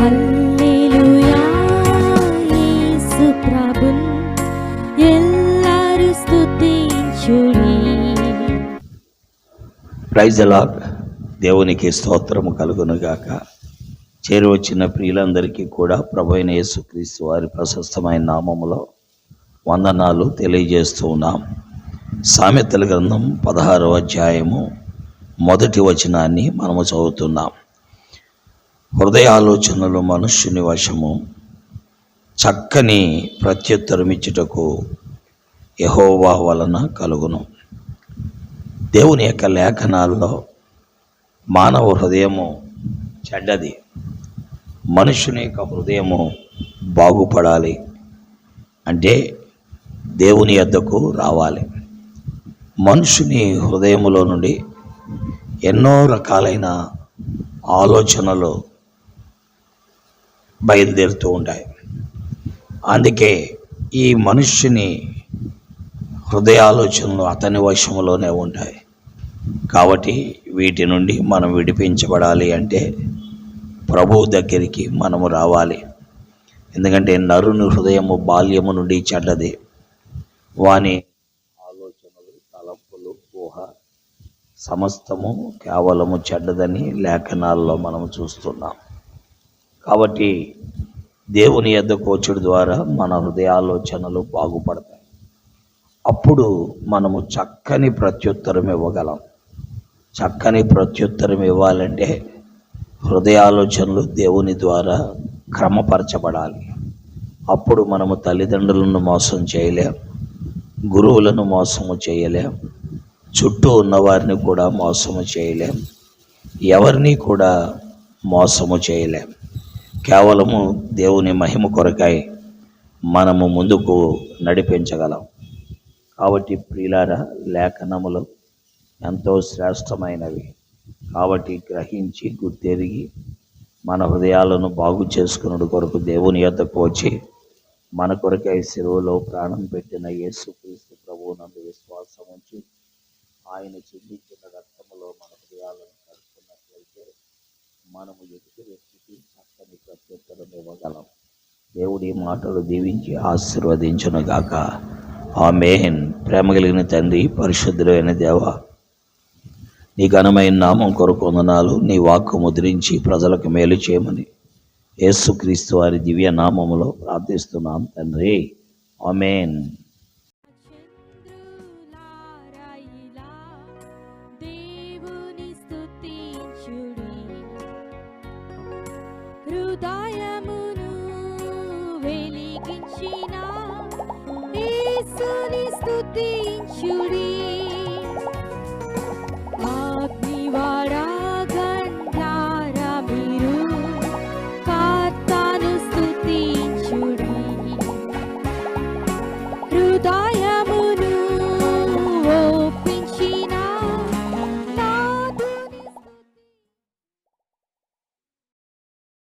హల్లెలూయా యేసు ప్రభున్ ఎల్లరు స్తుతించుడి. Praise the Lord. దేవునికి స్తోత్రము కలుగును గాక. చేరి వచ్చిన ప్రియులందరికీ కూడా ప్రభువైన యేసుక్రీస్తు వారి ప్రశస్తమైన నామములో వందనాలు తెలియజేస్తూ ఉన్నాం. సామెతల గ్రంథం 16వ అధ్యాయము 1వ వచనాన్ని మనము చదువుతున్నాం. హృదయాలోచనలు మనుష్యుని వశము, చక్కని ప్రత్యుత్తరమిచ్చుటకు యెహోవా వలన కలుగును. దేవుని యొక్క లేఖనాల్లో మానవ హృదయము చెడ్డది. మనుషుని యొక్క హృదయము బాగుపడాలి అంటే దేవుని యొద్దకు రావాలి. మనుషుని హృదయములో నుండి ఎన్నో రకాలైన ఆలోచనలు బయలుదేరుతూ ఉంటాయి. అందుకే ఈ మనుష్యుని హృదయాలోచనలు అతని వశములోనే ఉంటాయి. కాబట్టి వీటి నుండి మనం విడిపించబడాలి అంటే ప్రభువు దగ్గరికి మనము రావాలి. ఎందుకంటే నరుని హృదయము బాల్యము నుండి చెడ్డది. వాని ఆలోచనలు, తలంపులు, ఊహ సమస్తము కేవలము చెడ్డదని లేఖనాల్లో మనము చూస్తున్నాం. కాబట్టి దేవుని యొద్దకు వచ్చుట ద్వారా మన హృదయాలోచనలు బాగుపడతాయి. అప్పుడు మనము చక్కని ప్రత్యుత్తరం ఇవ్వగలం. చక్కని ప్రత్యుత్తరం ఇవ్వాలంటే హృదయాలోచనలు దేవుని ద్వారా క్రమపరచబడాలి. అప్పుడు మనము తల్లిదండ్రులను మోసం చేయలేం, గురువులను మోసము చేయలేం, చుట్టూ ఉన్నవారిని కూడా మోసము చేయలేం, ఎవరిని కూడా మోసము చేయలేం. కేవలము దేవుని మహిమ కొరకై మనము ముందుకు నడిపించగలం. కాబట్టి ప్రియులారా, లేఖనములు ఎంతో శ్రేష్టమైనవి. కాబట్టి గ్రహించి గుర్తెరిగి మన హృదయాలను బాగు చేసుకున్నడు కొరకు దేవుని యొద్దకు వచ్చి మన కొరకై శిలువలో ప్రాణం పెట్టిన యేసుక్రీస్తు ప్రభువునందు విశ్వాసం ఉంచి ఆయన చిందించిన రక్తములో మన హృదయాలను కలుపుకున్నట్లయితే మనము ఎదుటి వ్యక్తికి చక్కని ప్రత్యుత్తరం ఇవ్వగలం. దేవుడి మాటలు దీవించి ఆశీర్వదించును గాక. ఆమేన్. ప్రేమ కలిగిన తండ్రి, పరిశుద్ధుడైన దేవా, నీ ఘనమైన నామం కొరకు వందనాలు. నీ వాక్కు ముద్రించి ప్రజలకు మేలు చేయమని యేసుక్రీస్తు వారి దివ్య నామములో ప్రార్థిస్తున్నాం తండ్రి. ఆమేన్. చంద్రులారాయిలా దేవుని స్తుతించుడి. హృదయమును వెలిగించిన యేసుని స్తుతించుడి.